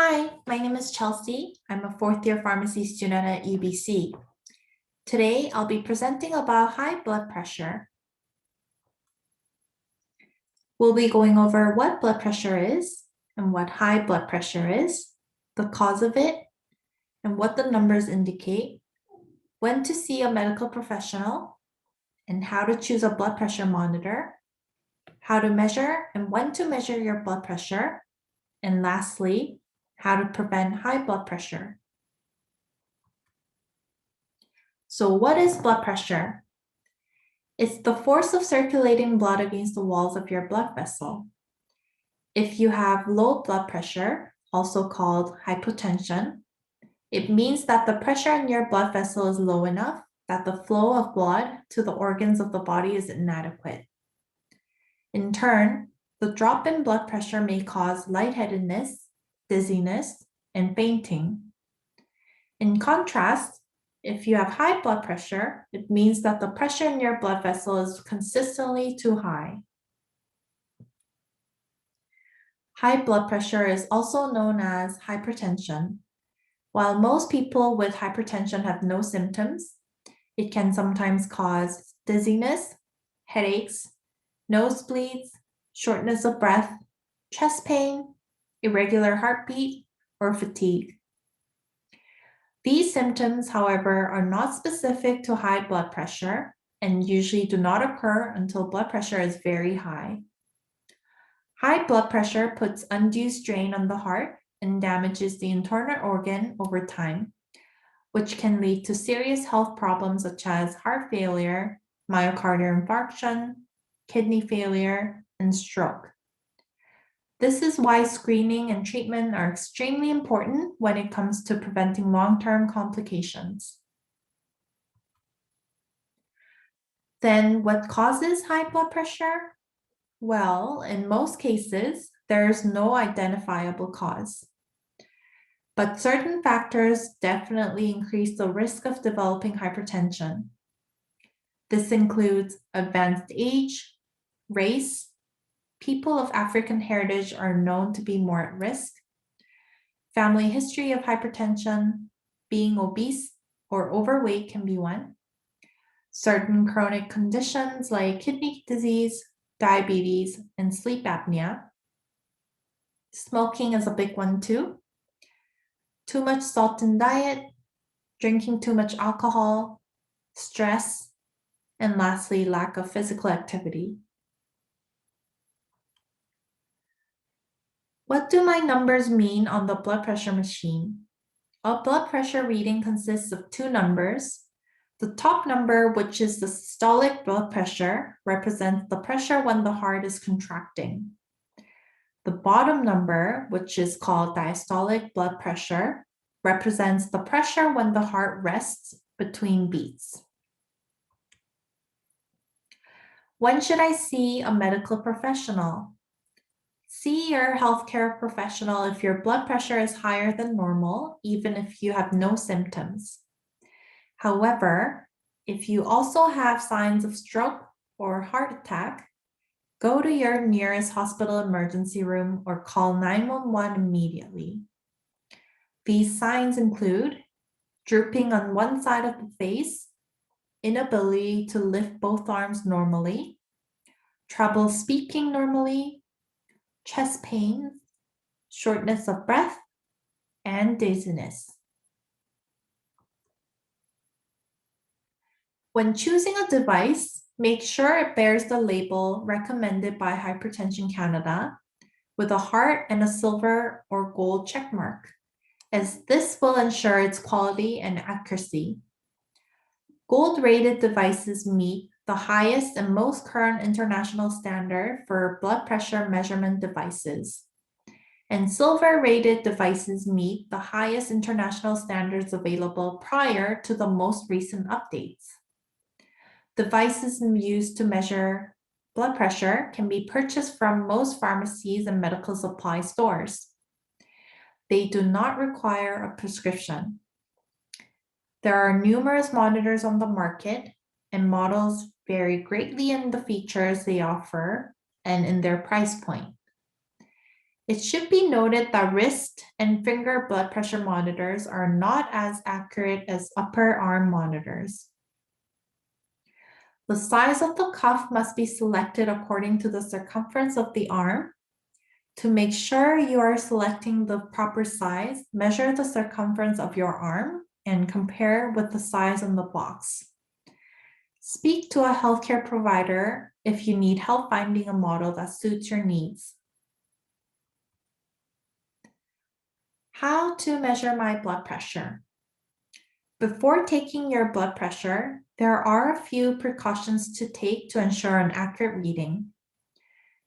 Hi, my name is Chelsea. I'm a fourth year pharmacy student at UBC. Today, I'll be presenting about high blood pressure. We'll be going over what blood pressure is and what high blood pressure is, the cause of it, and what the numbers indicate, when to see a medical professional, and how to choose a blood pressure monitor, how to measure and when to measure your blood pressure, and lastly, how to prevent high blood pressure. So what is blood pressure? It's the force of circulating blood against the walls of your blood vessel. If you have low blood pressure, also called hypotension, it means that the pressure in your blood vessel is low enough that the flow of blood to the organs of the body is inadequate. In turn, the drop in blood pressure may cause lightheadedness, dizziness, and fainting. In contrast, if you have high blood pressure, it means that the pressure in your blood vessel is consistently too high. High blood pressure is also known as hypertension. While most people with hypertension have no symptoms, it can sometimes cause dizziness, headaches, nosebleeds, shortness of breath, chest pain, irregular heartbeat, or fatigue. These symptoms, however, are not specific to high blood pressure and usually do not occur until blood pressure is very high. High blood pressure puts undue strain on the heart and damages the internal organ over time, which can lead to serious health problems such as heart failure, myocardial infarction, kidney failure, and stroke. This is why screening and treatment are extremely important when it comes to preventing long-term complications. Then what causes high blood pressure? Well, in most cases, there's no identifiable cause. But certain factors definitely increase the risk of developing hypertension. This includes advanced age, race, people of African heritage are known to be more at risk, family history of hypertension, being obese or overweight can be one, certain chronic conditions like kidney disease, diabetes, and sleep apnea. Smoking is a big one too. Too much salt in diet, drinking too much alcohol, stress, and lastly, lack of physical activity. What do my numbers mean on the blood pressure machine? A blood pressure reading consists of two numbers. The top number, which is the systolic blood pressure, represents the pressure when the heart is contracting. The bottom number, which is called diastolic blood pressure, represents the pressure when the heart rests between beats. When should I see a medical professional? See your healthcare professional if your blood pressure is higher than normal, even if you have no symptoms. However, if you also have signs of stroke or heart attack, go to your nearest hospital emergency room or call 911 immediately. These signs include drooping on one side of the face, inability to lift both arms normally, trouble speaking normally, chest pains, shortness of breath, and dizziness. When choosing a device, make sure it bears the label recommended by Hypertension Canada with a heart and a silver or gold checkmark, as this will ensure its quality and accuracy. Gold-rated devices meet the highest and most current international standard for blood pressure measurement devices, and silver-rated devices meet the highest international standards available prior to the most recent updates. Devices used to measure blood pressure can be purchased from most pharmacies and medical supply stores. They do not require a prescription. There are numerous monitors on the market, and models vary greatly in the features they offer and in their price point. It should be noted that wrist and finger blood pressure monitors are not as accurate as upper arm monitors. The size of the cuff must be selected according to the circumference of the arm. To make sure you are selecting the proper size, measure the circumference of your arm and compare with the size on the box. Speak to a healthcare provider if you need help finding a model that suits your needs. How to measure my blood pressure. Before taking your blood pressure, there are a few precautions to take to ensure an accurate reading.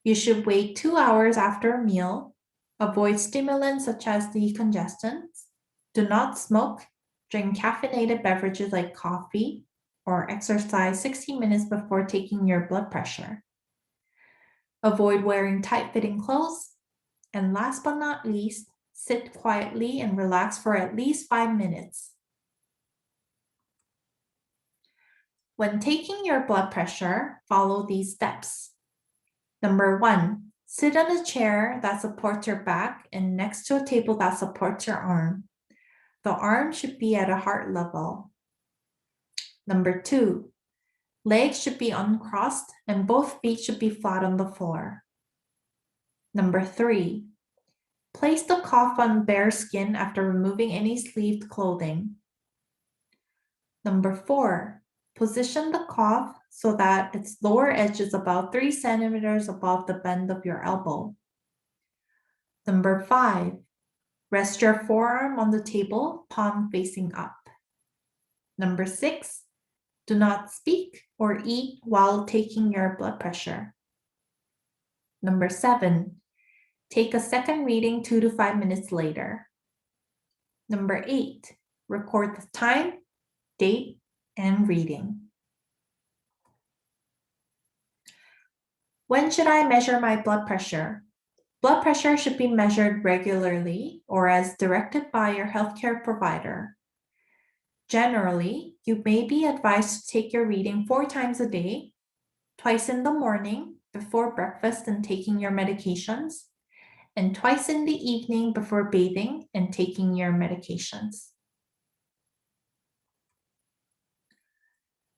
You should wait 2 hours after a meal, avoid stimulants such as decongestants, do not smoke, drink caffeinated beverages like coffee, or exercise 60 minutes before taking your blood pressure. Avoid wearing tight-fitting clothes, and last but not least, sit quietly and relax for at least 5 minutes. When taking your blood pressure, follow these steps. Number 1, sit on a chair that supports your back and next to a table that supports your arm. The arm should be at a heart level. Number 2, legs should be uncrossed and both feet should be flat on the floor. Number 3, place the cuff on bare skin after removing any sleeved clothing. Number 4, position the cuff so that its lower edge is about 3 centimeters above the bend of your elbow. Number 5, rest your forearm on the table, palm facing up. Number 6, do not speak or eat while taking your blood pressure. Number 7, take a second reading 2 to 5 minutes later. Number 8, record the time, date, and reading. When should I measure my blood pressure? Blood pressure should be measured regularly or as directed by your healthcare provider. Generally, you may be advised to take your reading 4 times a day, twice in the morning before breakfast and taking your medications, and twice in the evening before bathing and taking your medications.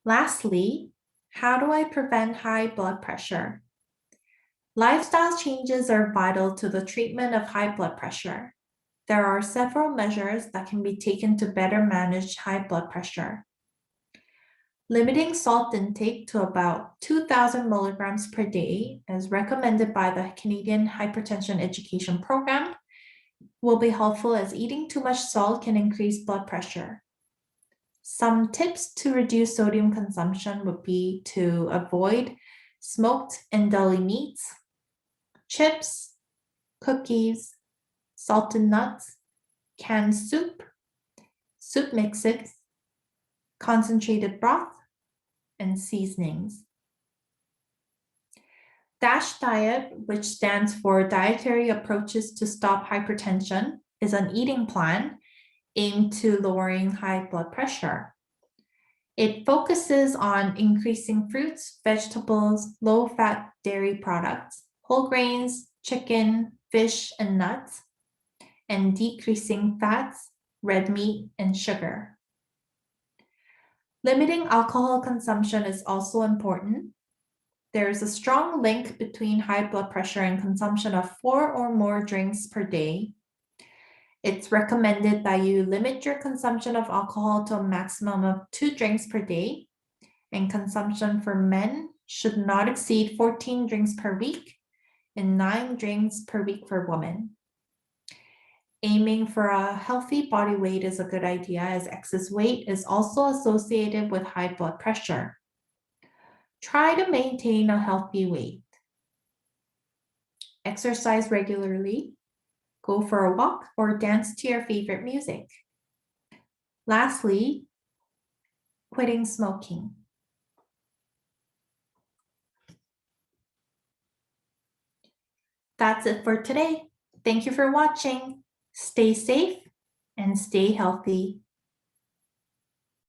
Lastly, how do I prevent high blood pressure? Lifestyle changes are vital to the treatment of high blood pressure. There are several measures that can be taken to better manage high blood pressure. Limiting salt intake to about 2,000 milligrams per day, as recommended by the Canadian Hypertension Education Program, will be helpful as eating too much salt can increase blood pressure. Some tips to reduce sodium consumption would be to avoid smoked and deli meats, chips, cookies, salted nuts, canned soup, soup mixes, concentrated broth, and seasonings. DASH diet, which stands for Dietary Approaches to Stop Hypertension, is an eating plan aimed to lowering high blood pressure. It focuses on increasing fruits, vegetables, low-fat dairy products, whole grains, chicken, fish, and nuts, and decreasing fats, red meat, and sugar. Limiting alcohol consumption is also important. There is a strong link between high blood pressure and consumption of 4 or more drinks per day. It's recommended that you limit your consumption of alcohol to a maximum of 2 drinks per day, and consumption for men should not exceed 14 drinks per week and 9 drinks per week for women. Aiming for a healthy body weight is a good idea, as excess weight is also associated with high blood pressure. Try to maintain a healthy weight. Exercise regularly. Go for a walk or dance to your favorite music. Lastly, quitting smoking. That's it for today. Thank you for watching. Stay safe and stay healthy.